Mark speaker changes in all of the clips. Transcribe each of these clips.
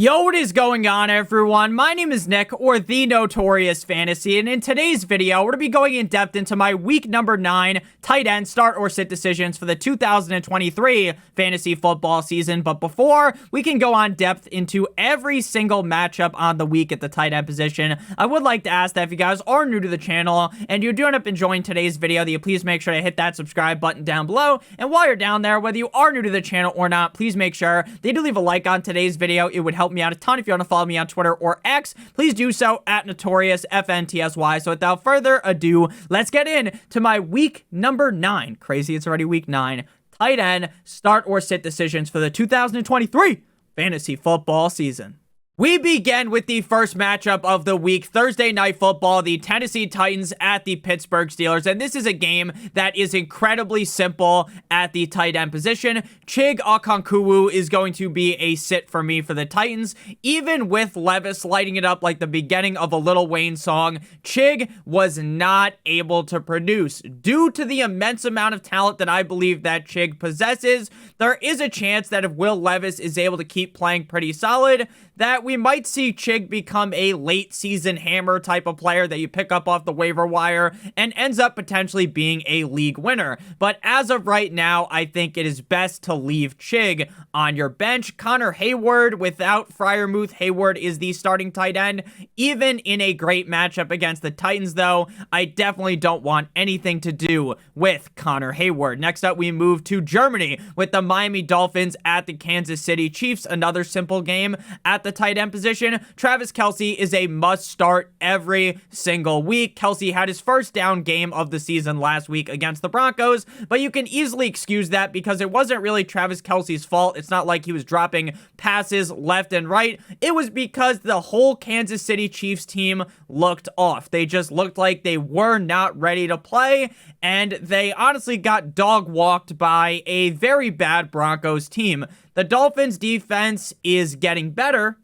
Speaker 1: Yo, what is going on, everyone? My name is Nick, or the Notorious Fantasy, and in today's video, we're going to be going in depth into my week number 9 tight end start or sit decisions for the 2023 fantasy football season. But before we can go on depth into every single matchup on the week at the tight end position, I would like to ask that if you guys are new to the channel and you do end up enjoying today's video, that you please make sure to hit that subscribe button down below. And while you're down there, whether you are new to the channel or not, please make sure that you do leave a like on today's video. It would help me out a ton. If you want to follow me on Twitter or X, please do so at NotoriousFantasy. So without further ado, let's get into my week number 9. Crazy, it's already week 9. Tight end start or sit decisions for the 2023 fantasy football season. We begin with the first matchup of the week, Thursday Night Football, the Tennessee Titans at the Pittsburgh Steelers. And this is a game that is incredibly simple at the tight end position. Chig Okonkwo is going to be a sit for me for the Titans. Even with Levis lighting it up like the beginning of a Lil Wayne song, Chig was not able to produce. Due to the immense amount of talent that I believe that Chig possesses, there is a chance that if Will Levis is able to keep playing pretty solid, that we might see Chig become a late season hammer type of player that you pick up off the waiver wire and ends up potentially being a league winner. But as of right now, I think it is best to leave Chig on your bench. Connor Hayward without Freiermuth. Hayward is the starting tight end. Even in a great matchup against the Titans, though, I definitely don't want anything to do with Connor Hayward. Next up, we move to Germany with the Miami Dolphins at the Kansas City Chiefs. Another simple game at the tight end position. Travis Kelce is a must start every single week. Kelce had his first down game of the season last week against the Broncos, but you can easily excuse that because it wasn't really Travis Kelce's fault. It's not like he was dropping passes left and right. It was because the whole Kansas City Chiefs team looked off. They just looked like they were not ready to play, and they honestly got dog walked by a very bad Broncos team. The Dolphins defense is getting better,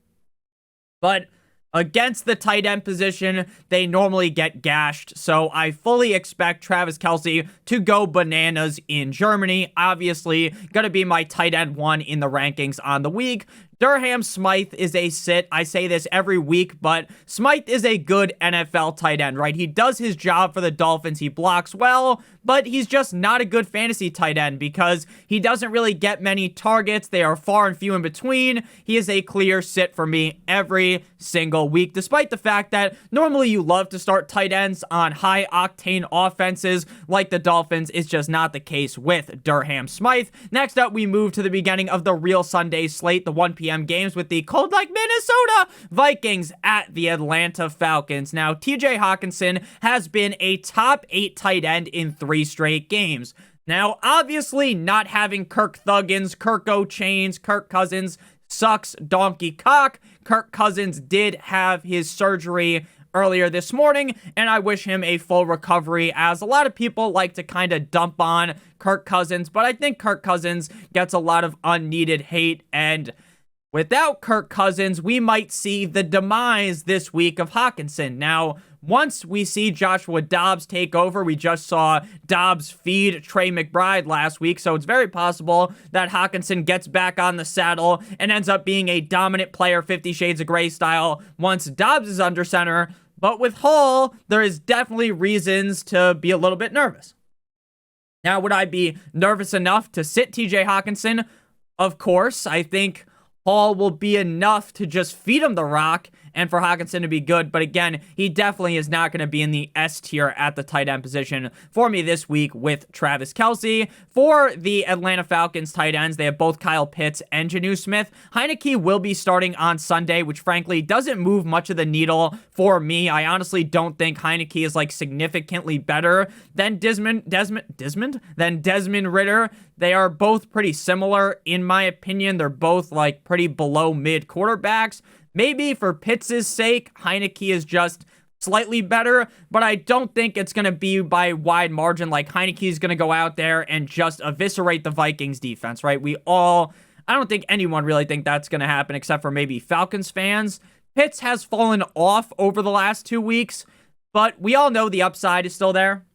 Speaker 1: but against the tight end position, they normally get gashed. So I fully expect Travis Kelce to go bananas in Germany. Obviously, going to be my tight end 1 in the rankings on the week. Durham Smythe is a sit. I say this every week, but Smythe is a good NFL tight end, right? He does his job for the Dolphins. He blocks well, but he's just not a good fantasy tight end because he doesn't really get many targets. They are far and few in between. He is a clear sit for me every single week, despite the fact that normally you love to start tight ends on high-octane offenses like the Dolphins. Is just not the case with Durham Smythe. Next up, we move to the beginning of the real Sunday slate, the 1 p.m. games with the cold like Minnesota Vikings at the Atlanta Falcons. Now, TJ Hawkinson has been a top 8 tight end in 3 straight games. Now, obviously, not having Kirk Thuggins, Kirk O'Chains, Kirk Cousins sucks donkey cock. Kirk Cousins did have his surgery earlier this morning, and I wish him a full recovery, as a lot of people like to kind of dump on Kirk Cousins, but I think Kirk Cousins gets a lot of unneeded hate, and without Kirk Cousins, we might see the demise this week of Hawkinson. Now, once we see Joshua Dobbs take over, we just saw Dobbs feed Trey McBride last week, so it's very possible that Hawkinson gets back on the saddle and ends up being a dominant player, 50 Shades of Grey style, once Dobbs is under center. But with Hall, there is definitely reasons to be a little bit nervous. Now, would I be nervous enough to sit TJ Hawkinson? Of course. I think Hall will be enough to just feed him the rock and for Hawkinson to be good. But again, he definitely is not going to be in the S tier at the tight end position for me this week with Travis Kelce. For the Atlanta Falcons tight ends, they have both Kyle Pitts and Jonnu Smith. Heineke will be starting on Sunday, which frankly doesn't move much of the needle for me. I honestly don't think Heineke is like significantly better than Desmond Ridder. They are both pretty similar in my opinion. They're both like pretty below mid quarterbacks. Maybe for Pitts' sake, Heineke is just slightly better, but I don't think it's going to be by wide margin. Like, Heineke is going to go out there and just eviscerate the Vikings defense, right? I don't think anyone really think that's going to happen except for maybe Falcons fans. Pitts has fallen off over the last 2 weeks, but we all know the upside is still there.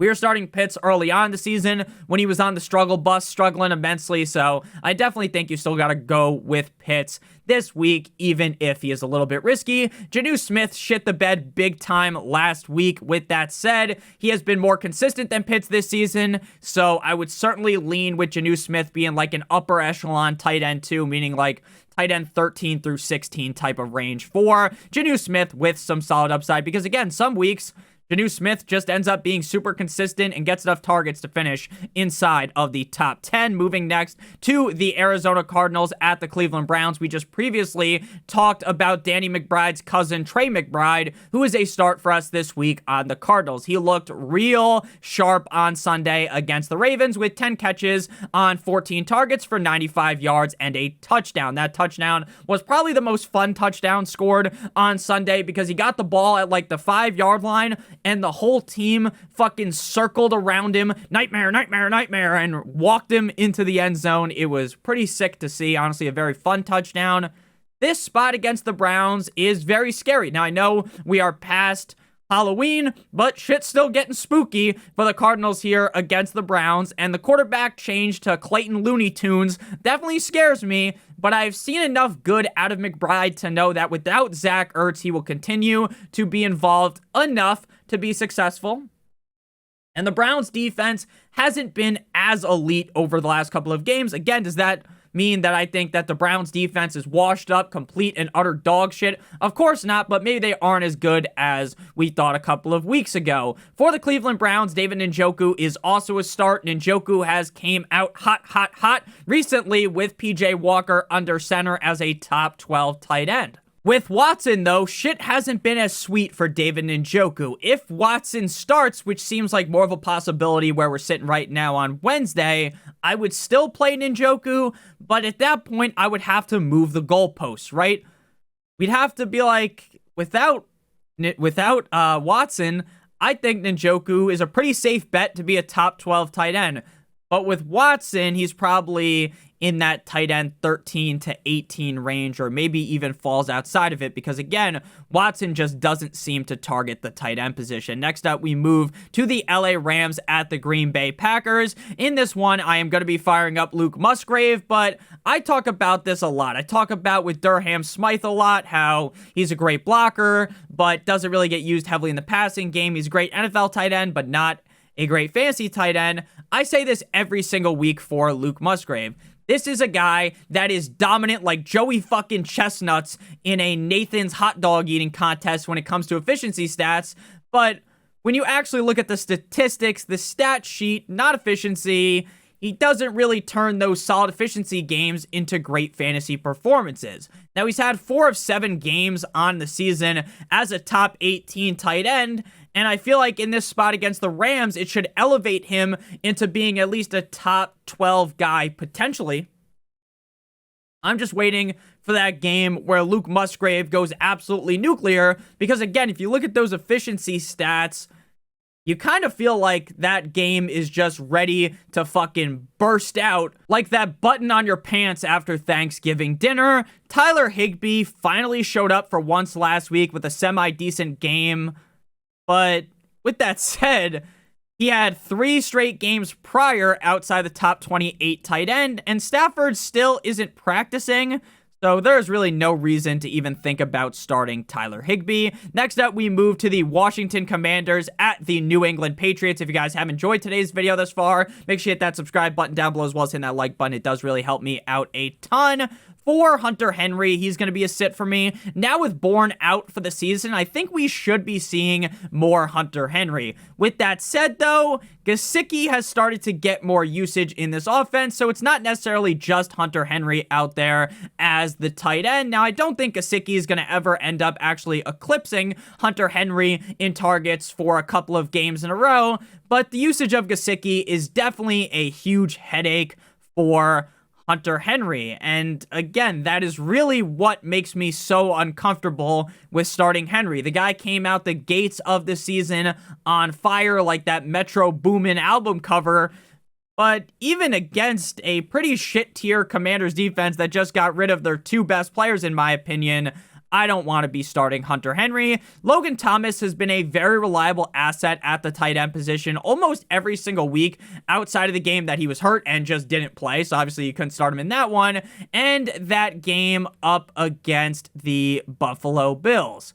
Speaker 1: We were starting Pitts early on in the season when he was on the struggle bus, struggling immensely. So I definitely think you still got to go with Pitts this week, even if he is a little bit risky. Jonnu Smith shit the bed big time last week. With that said, he has been more consistent than Pitts this season. So I would certainly lean with Jonnu Smith being like an upper echelon tight end too, meaning like tight end 13 through 16 type of range for Jonnu Smith with some solid upside. Because again, some weeks, Jonnu Smith just ends up being super consistent and gets enough targets to finish inside of the top 10. Moving next to the Arizona Cardinals at the Cleveland Browns. We just previously talked about Danny McBride's cousin, Trey McBride, who is a start for us this week on the Cardinals. He looked real sharp on Sunday against the Ravens with 10 catches on 14 targets for 95 yards and a touchdown. That touchdown was probably the most fun touchdown scored on Sunday because he got the ball at like the 5-yard line and the whole team fucking circled around him, nightmare, nightmare, nightmare, and walked him into the end zone. It was pretty sick to see. Honestly, a very fun touchdown. This spot against the Browns is very scary. Now, I know we are past Halloween, but shit's still getting spooky for the Cardinals here against the Browns, and the quarterback change to Clayton Looney Tunes definitely scares me, but I've seen enough good out of McBride to know that without Zach Ertz, he will continue to be involved enough to be successful. And the Browns defense hasn't been as elite over the last couple of games. Again, does that mean that I think that the Browns defense is washed up, complete and utter dog shit? Of course not, but maybe they aren't as good as we thought a couple of weeks ago. For the Cleveland Browns, David Njoku is also a start. Njoku has came out hot recently with PJ Walker under center as a top 12 tight end. With Watson, though, shit hasn't been as sweet for David Njoku. If Watson starts, which seems like more of a possibility where we're sitting right now on Wednesday, I would still play Njoku, but at that point, I would have to move the goalposts, right? We'd have to be like, without Watson, I think Njoku is a pretty safe bet to be a top 12 tight end. But with Watson, he's probably in that tight end 13 to 18 range, or maybe even falls outside of it because, again, Watson just doesn't seem to target the tight end position. Next up, we move to the LA Rams at the Green Bay Packers. In this one, I am going to be firing up Luke Musgrave, but I talk about this a lot. I talk about with Durham Smythe a lot, how he's a great blocker, but doesn't really get used heavily in the passing game. He's a great NFL tight end, but not a great fantasy tight end. I say this every single week for Luke Musgrave. This is a guy that is dominant like Joey fucking Chestnuts in a Nathan's hot dog eating contest when it comes to efficiency stats. But when you actually look at the statistics, the stat sheet, not efficiency, he doesn't really turn those solid efficiency games into great fantasy performances. Now, he's had 4 of 7 games on the season as a top 18 tight end, and I feel like in this spot against the Rams, it should elevate him into being at least a top 12 guy, potentially. I'm just waiting for that game where Luke Musgrave goes absolutely nuclear, because again, if you look at those efficiency stats, you kind of feel like that game is just ready to fucking burst out like that button on your pants after Thanksgiving dinner. Tyler Higbee finally showed up for once last week with a semi-decent game. But with that said, he had 3 straight games prior outside the top 28 tight end, and Stafford still isn't practicing, so there's really no reason to even think about starting Tyler Higbee. Next up, we move to the Washington Commanders at the New England Patriots. If you guys have enjoyed today's video thus far, make sure you hit that subscribe button down below as well as hitting that like button. It does really help me out a ton. For Hunter Henry, he's going to be a sit for me. Now with Bourne out for the season, I think we should be seeing more Hunter Henry. With that said, though, Gesicki has started to get more usage in this offense, so it's not necessarily just Hunter Henry out there as the tight end. Now, I don't think Gesicki is going to ever end up actually eclipsing Hunter Henry in targets for a couple of games in a row, but the usage of Gesicki is definitely a huge headache for Hunter Henry. And again, that is really what makes me so uncomfortable with starting Henry. The guy came out the gates of the season on fire like that Metro Boomin album cover, but even against a pretty shit tier Commanders defense that just got rid of their 2 best players, in my opinion, I don't want to be starting Hunter Henry. Logan Thomas has been a very reliable asset at the tight end position almost every single week outside of the game that he was hurt and just didn't play. So obviously you couldn't start him in that one. And that game up against the Buffalo Bills.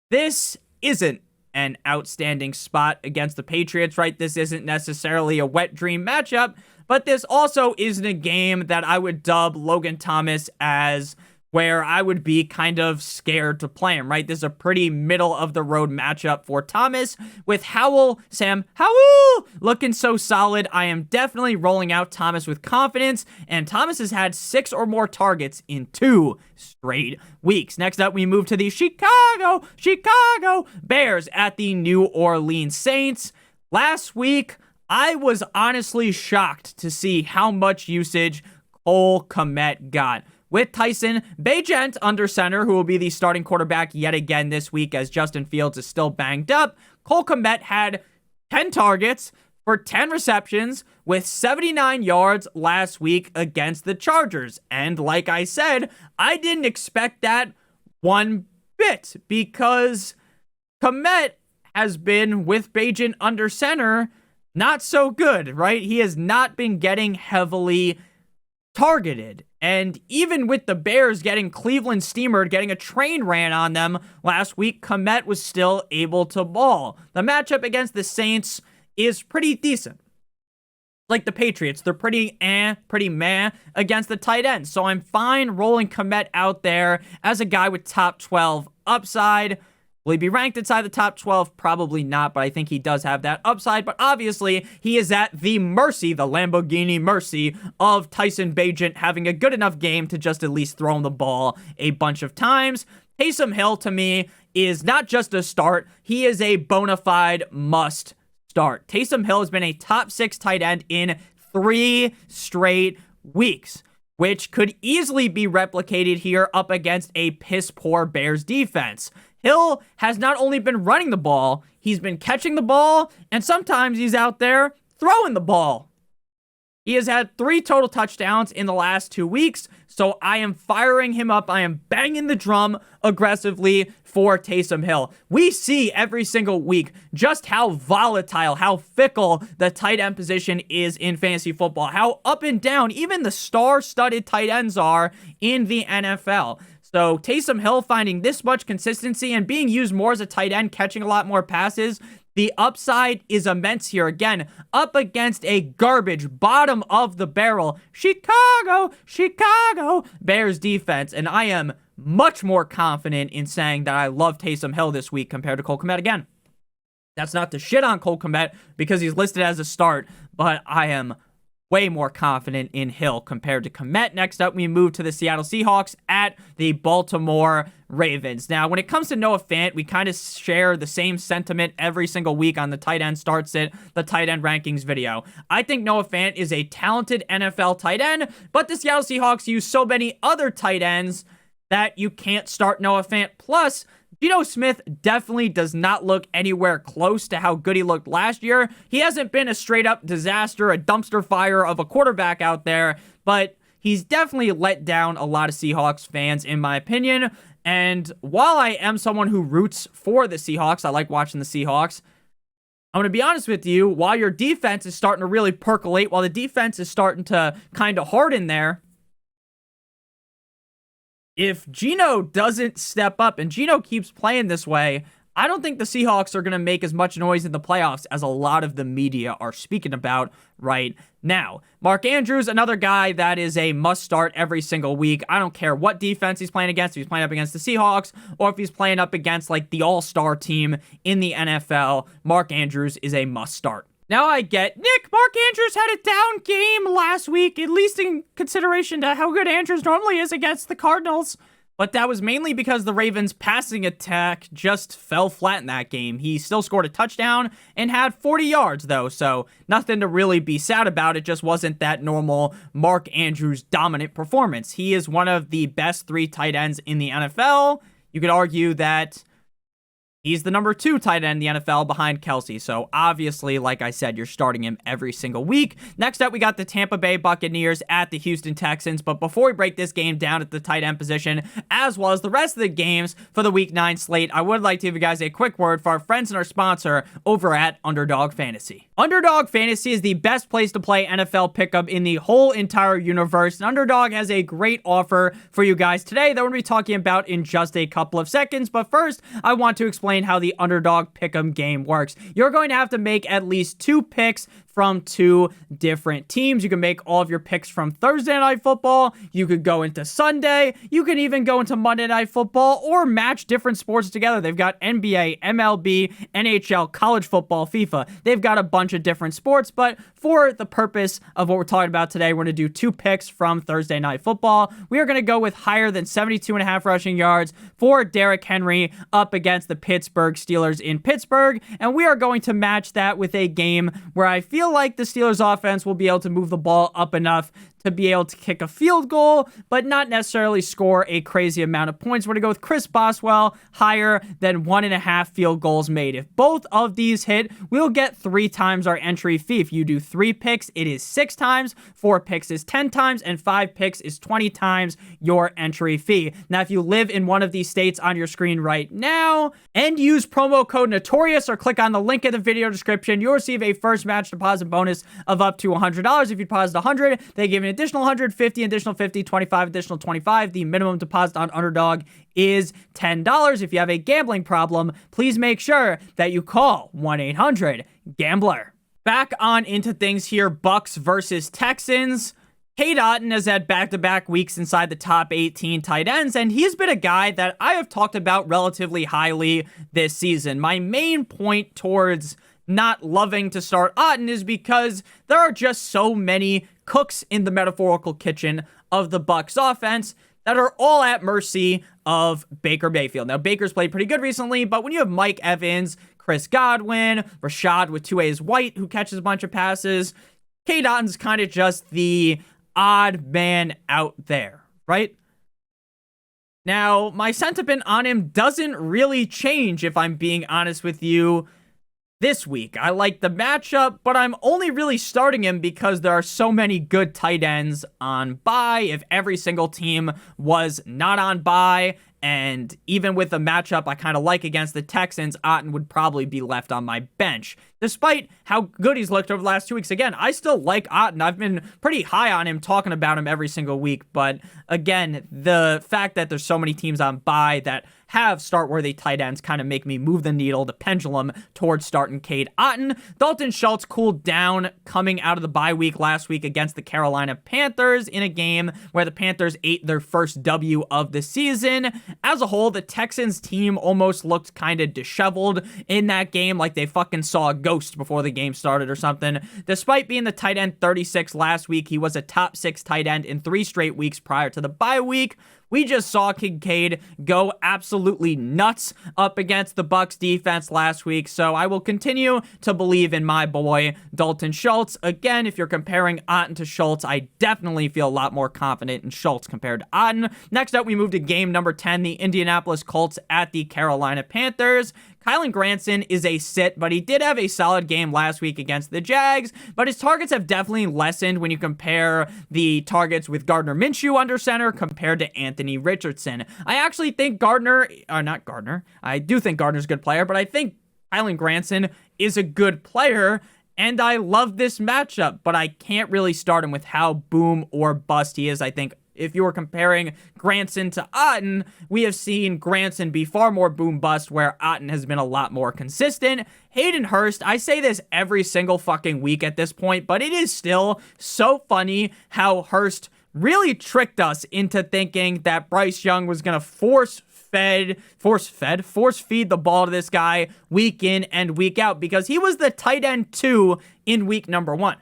Speaker 1: This isn't an outstanding spot against the Patriots, right? This isn't necessarily a wet dream matchup, but this also isn't a game that I would dub Logan Thomas as where I would be kind of scared to play him, right? This is a pretty middle-of-the-road matchup for Thomas with Sam Howell looking so solid. I am definitely rolling out Thomas with confidence, and Thomas has had 6 or more targets in 2 straight weeks. Next up, we move to the Chicago Bears at the New Orleans Saints. Last week, I was honestly shocked to see how much usage Cole Kmet got. With Tyson Bagent under center, who will be the starting quarterback yet again this week as Justin Fields is still banged up, Cole Kmet had 10 targets for 10 receptions with 79 yards last week against the Chargers. And like I said, I didn't expect that one bit because Kmet has been, with Bagent under center, not so good, right? He has not been getting heavily targeted. And even with the Bears getting Cleveland steamered, getting a train ran on them last week, Kmet was still able to ball. The matchup against the Saints is pretty decent. Like the Patriots, they're pretty meh against the tight end. So I'm fine rolling Kmet out there as a guy with top 12 upside. Will he be ranked inside the top 12? Probably not, but I think he does have that upside. But obviously, he is at the Lamborghini mercy of Tyson Bagent having a good enough game to just at least throw him the ball a bunch of times. Taysom Hill, to me, is not just a start. He is a bona fide must start. Taysom Hill has been a top 6 tight end in 3 straight weeks, which could easily be replicated here up against a piss-poor Bears defense. Hill has not only been running the ball, he's been catching the ball, and sometimes he's out there throwing the ball. He has had 3 total touchdowns in the last 2 weeks, so I am firing him up. I am banging the drum aggressively for Taysom Hill. We see every single week just how volatile, how fickle the tight end position is in fantasy football, how up and down even the star-studded tight ends are in the NFL. So Taysom Hill finding this much consistency and being used more as a tight end, catching a lot more passes, the upside is immense here. Again, up against a garbage, bottom of the barrel, Chicago Bears defense. And I am much more confident in saying that I love Taysom Hill this week compared to Cole Kmet again. That's not to shit on Cole Kmet because he's listed as a start, but I am way more confident in Hill compared to Kmet. Next up, we move to the Seattle Seahawks at the Baltimore Ravens. Now, when it comes to Noah Fant, we kind of share the same sentiment every single week on the tight end starts it, the tight end rankings video. I think Noah Fant is a talented NFL tight end, but the Seattle Seahawks use so many other tight ends that you can't start Noah Fant. Plus, Geno Smith definitely does not look anywhere close to how good he looked last year. He hasn't been a straight-up disaster, a dumpster fire of a quarterback out there, but he's definitely let down a lot of Seahawks fans, in my opinion. And while I am someone who roots for the Seahawks, I like watching the Seahawks, I'm going to be honest with you, while your defense is starting to really percolate, while the defense is starting to kind of harden there, if Geno doesn't step up and Geno keeps playing this way, I don't think the Seahawks are going to make as much noise in the playoffs as a lot of the media are speaking about right now. Mark Andrews, another guy that is a must-start every single week. I don't care what defense he's playing against. If he's playing up against the Seahawks or if he's playing up against like the all-star team in the NFL, Mark Andrews is a must-start. Now I get, Nick, Mark Andrews had a down game last week, at least in consideration to how good Andrews normally is against the Cardinals. But that was mainly because the Ravens' passing attack just fell flat in that game. He still scored a touchdown and had 40 yards, though, so nothing to really be sad about. It just wasn't that normal Mark Andrews dominant performance. He is one of the best 3 tight ends in the NFL. You could argue that He's the number 2 tight end in the NFL behind Kelsey. So obviously, like I said, you're starting him every single week. Next up, we got the Tampa Bay Buccaneers at the Houston Texans. But before we break this game down at the tight end position, as well as the rest of the games for the Week 9 slate, I would like to give you guys a quick word for our friends and our sponsor over at Underdog Fantasy. Underdog Fantasy is the best place to play NFL pickup in the whole entire universe. And Underdog has a great offer for you guys today that we're going to be talking about in just a couple of seconds. But first, I want to explain how the Underdog Pick'em game works. You're going to have to make at least 2 picks from 2 different teams. You can make all of your picks from Thursday Night Football. You could go into Sunday. You can even go into Monday Night Football or match different sports together. They've got NBA, MLB, NHL, college football, FIFA. They've got a bunch of different sports, but for the purpose of what we're talking about today, we're going to do 2 picks from Thursday Night Football. We are going to go with higher than 72.5 rushing yards for Derrick Henry up against the Pittsburgh Steelers in Pittsburgh, and we are going to match that with a game where I feel like the Steelers offense will be able to move the ball up enough to be able to kick a field goal, but not necessarily score a crazy amount of points. We're going to go with Chris Boswell, higher than 1.5 field goals made. If both of these hit, we'll get 3 times our entry fee. If you do 3 picks, it is 6 times, 4 picks is 10 times, and 5 picks is 20 times your entry fee. Now, if you live in one of these states on your screen right now and use promo code Notorious or click on the link in the video description, you'll receive a first match deposit bonus of up to $100. If you deposit $100, they give an additional 150, additional 50, 25, additional 25. The minimum deposit on Underdog is $10. If you have a gambling problem, please make sure that you call 1-800-GAMBLER. Back on into things here, Bucs versus Texans. Cade Otton has had back-to-back weeks inside the top 18 tight ends, and he's been a guy that I have talked about relatively highly this season. My main point towards not loving to start Otton is because there are just so many cooks in the metaphorical kitchen of the Bucs offense that are all at mercy of Baker Mayfield. Now, Baker's played pretty good recently, but when you have Mike Evans, Chris Godwin, Rashad with 2A's White, who catches a bunch of passes, Cade Otton's kind of just the odd man out there, right? Now, my sentiment on him doesn't really change, if I'm being honest with you, this week. I like the matchup, but I'm only really starting him because there are so many good tight ends on bye. If every single team was not on bye, and even with the matchup I kind of like against the Texans, Otton would probably be left on my bench. Despite how good he's looked over the last 2 weeks, again, I still like Otton. I've been pretty high on him, talking about him every single week. But again, the fact that there's so many teams on bye that have start-worthy tight ends kind of make me move the needle, the pendulum, towards starting Cade Otton. Dalton Schultz cooled down coming out of the bye week last week against the Carolina Panthers in a game where the Panthers ate their first W of the season. As a whole, the Texans team almost looked kind of disheveled in that game, like they fucking saw a ghost before the game started or something. Despite being the tight end 36 last week, he was a top 6 tight end in 3 straight weeks prior to the bye week. We just saw Kincaid go absolutely nuts up against the Bucs defense last week, so I will continue to believe in my boy Dalton Schultz. Again, if you're comparing Otton to Schultz, I definitely feel a lot more confident in Schultz compared to Otton. Next up, we move to game number 10, the Indianapolis Colts at the Carolina Panthers. Kylen Granson is a sit, but he did have a solid game last week against the Jags, but his targets have definitely lessened when you compare the targets with Gardner Minshew under center compared to Anthony Richardson. I actually think I do think Gardner's a good player, but I think Kylen Granson is a good player, and I love this matchup, but I can't really start him with how boom or bust he is. I think if you were comparing Granson to Otton, we have seen Granson be far more boom bust, where Otton has been a lot more consistent. Hayden Hurst, I say this every single fucking week at this point, but it is still so funny how Hurst really tricked us into thinking that Bryce Young was going to force feed the ball to this guy week in and week out, because he was the tight end 2 in week number 1.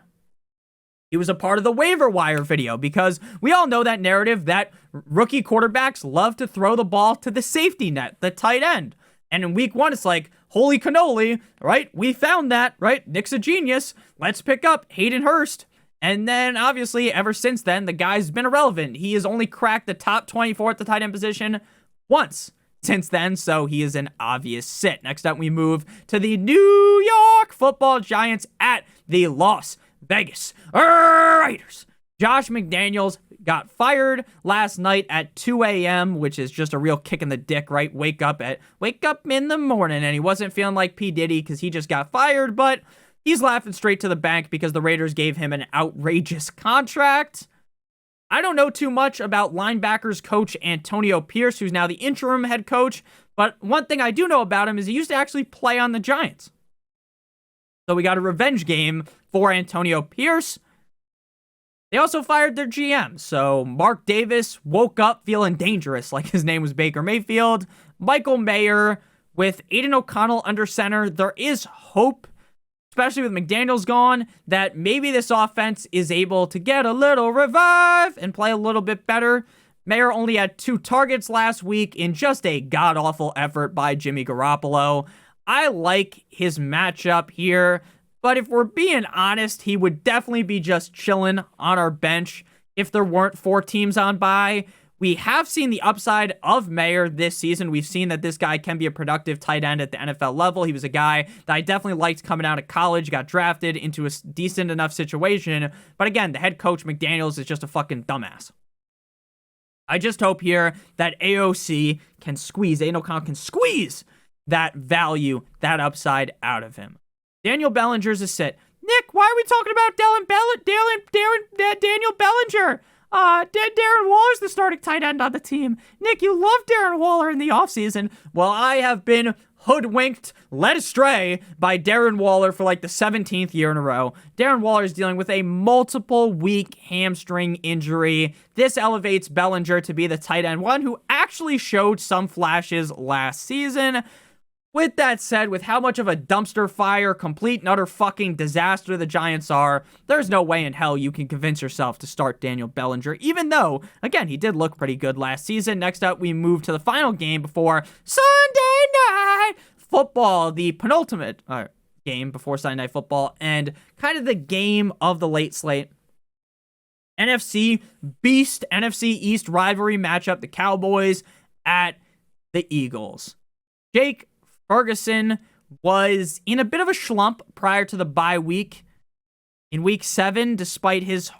Speaker 1: He was a part of the waiver wire video, because we all know that narrative that rookie quarterbacks love to throw the ball to the safety net, the tight end. And in week 1, it's like, holy cannoli, right? We found that, right? Nick's a genius. Let's pick up Hayden Hurst. And then, obviously, ever since then, the guy's been irrelevant. He has only cracked the top 24 at the tight end position once. since then, so he is an obvious sit. Next up, we move to the New York Football Giants at the Las Vegas Raiders. Josh McDaniels got fired last night at 2 a.m., which is just a real kick in the dick, right? Wake up in the morning, and he wasn't feeling like P. Diddy because he just got fired, but he's laughing straight to the bank because the Raiders gave him an outrageous contract. I don't know too much about linebackers coach Antonio Pierce, who's now the interim head coach, but one thing I do know about him is he used to actually play on the Giants. So we got a revenge game for Antonio Pierce. They also fired their GM, so Mark Davis woke up feeling dangerous, like his name was Baker Mayfield. Michael Mayer with Aiden O'Connell under center. There is hope, especially with McDaniels gone, that maybe this offense is able to get a little revive and play a little bit better. Mayer only had 2 targets last week in just a god-awful effort by Jimmy Garoppolo. I like his matchup here, but if we're being honest, he would definitely be just chilling on our bench if there weren't 4 teams on bye. We have seen the upside of Mayer this season. We've seen that this guy can be a productive tight end at the NFL level. He was a guy that I definitely liked coming out of college, got drafted into a decent enough situation. But again, the head coach, McDaniels, is just a fucking dumbass. I just hope here that AOC can squeeze, Aiden O'Connell can squeeze that value, that upside out of him. Daniel Bellinger's a sit. Nick, why are we talking about Daniel Bellinger? Darren Waller's the starting tight end on the team. Nick, you love Darren Waller in the offseason. Well, I have been hoodwinked, led astray by Darren Waller for like the 17th year in a row. Darren Waller is dealing with a multiple-week hamstring injury. This elevates Bellinger to be the tight end one who actually showed some flashes last season. With that said, with how much of a dumpster fire, complete and utter fucking disaster the Giants are, there's no way in hell you can convince yourself to start Daniel Bellinger, even though, again, he did look pretty good last season. Next up, we move to the final game before Sunday Night Football, the penultimate game before Sunday Night Football, and kind of the game of the late slate. NFC Beast, NFC East rivalry matchup, the Cowboys at the Eagles. Jake Ferguson was in a bit of a slump prior to the bye week in week 7, despite his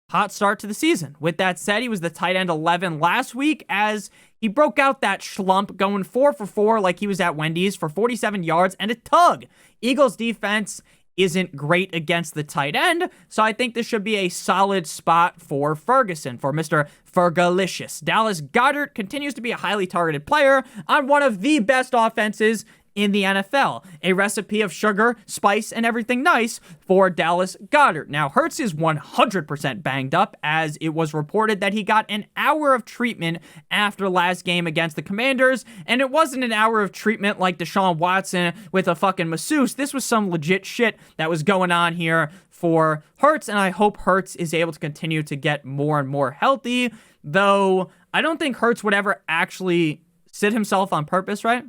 Speaker 1: hot start to the season. With that said, he was the tight end 11 last week as he broke out that slump, going 4 for 4 like he was at Wendy's for 47 yards and a tug. Eagles defense isn't great against the tight end, so I think this should be a solid spot for Ferguson, for Mr. Fergalicious. Dallas Goedert continues to be a highly targeted player on one of the best offenses in the NFL. A recipe of sugar, spice, and everything nice for Dallas Goedert. Now, Hurts is 100% banged up, as it was reported that he got an hour of treatment after last game against the Commanders, and it wasn't an hour of treatment like Deshaun Watson with a fucking masseuse. This was some legit shit that was going on here for Hurts, and I hope Hurts is able to continue to get more and more healthy, though I don't think Hurts would ever actually sit himself on purpose, right?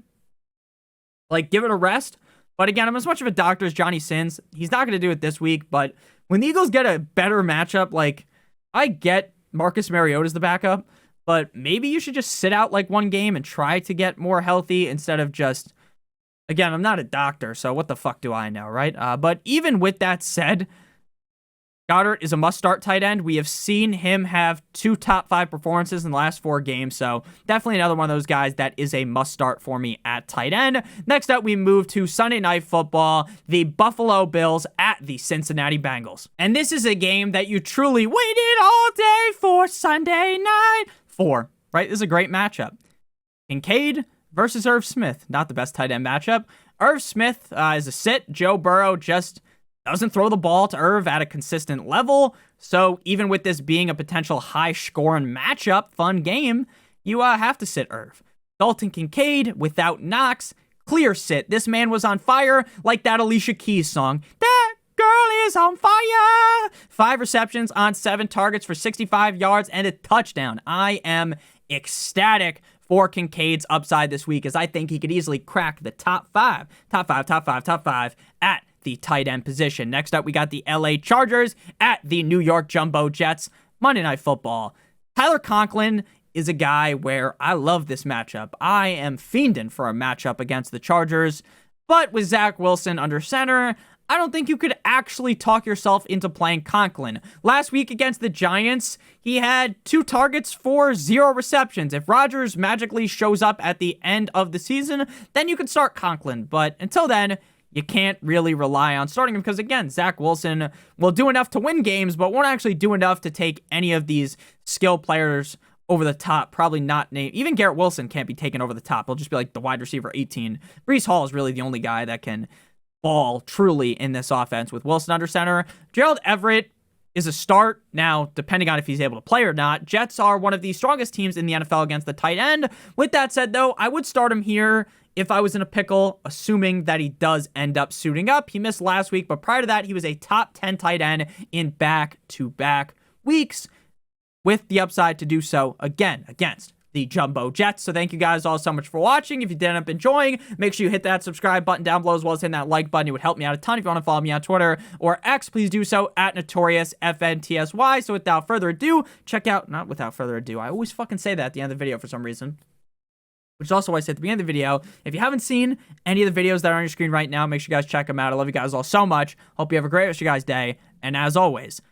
Speaker 1: Like, give it a rest. But again, I'm as much of a doctor as Johnny Sins. He's not going to do it this week, but when the Eagles get a better matchup, like, I get Marcus Mariota's the backup, but maybe you should just sit out like one game and try to get more healthy instead of just, again, I'm not a doctor, so what the fuck do I know, right? But even with that said, Goddard is a must-start tight end. We have seen him have 2 top 5 performances in the last 4 games, so definitely another one of those guys that is a must-start for me at tight end. Next up, we move to Sunday Night Football, the Buffalo Bills at the Cincinnati Bengals. And this is a game that you truly waited all day for Sunday night for, right? This is a great matchup. Kincaid versus Irv Smith. Not the best tight end matchup. Irv Smith is a sit. Joe Burrow just doesn't throw the ball to Irv at a consistent level. So even with this being a potential high-scoring matchup, fun game, you have to sit Irv. Dalton Kincaid without Knox, clear sit. This man was on fire like that Alicia Keys song. That girl is on fire. 5 receptions on 7 targets for 65 yards and a touchdown. I am ecstatic for Kincaid's upside this week, as I think he could easily crack the top 5 at the tight end position. Next up, we got the LA Chargers at the New York Jumbo Jets. Monday Night Football. Tyler Conklin is a guy where I love this matchup. I am fiending for a matchup against the Chargers, but with Zach Wilson under center, I don't think you could actually talk yourself into playing Conklin. Last week against the Giants, he had 2 targets for 0 receptions. If Rodgers magically shows up at the end of the season, then you could start Conklin. But until then, you can't really rely on starting him because, again, Zach Wilson will do enough to win games, but won't actually do enough to take any of these skill players over the top. Probably not named. Even Garrett Wilson can't be taken over the top. He'll just be like the wide receiver 18. Breece Hall is really the only guy that can ball truly in this offense with Wilson under center. Gerald Everett is a start. Now, depending on if he's able to play or not, Jets are one of the strongest teams in the NFL against the tight end. With that said, though, I would start him here if I was in a pickle, assuming that he does end up suiting up. He missed last week, but prior to that, he was a top 10 tight end in back-to-back weeks, with the upside to do so again against the Jumbo Jets. So thank you guys all so much for watching. If you did end up enjoying, make sure you hit that subscribe button down below, as well as hitting that like button. It would help me out a ton. If you want to follow me on Twitter or X, please do so at NotoriousFNTSY. So without further ado, not without further ado, I always fucking say that at the end of the video for some reason, which is also why I said at the beginning of the video, if you haven't seen any of the videos that are on your screen right now, make sure you guys check them out. I love you guys all so much. Hope you have a great rest of your guys' day. And as always,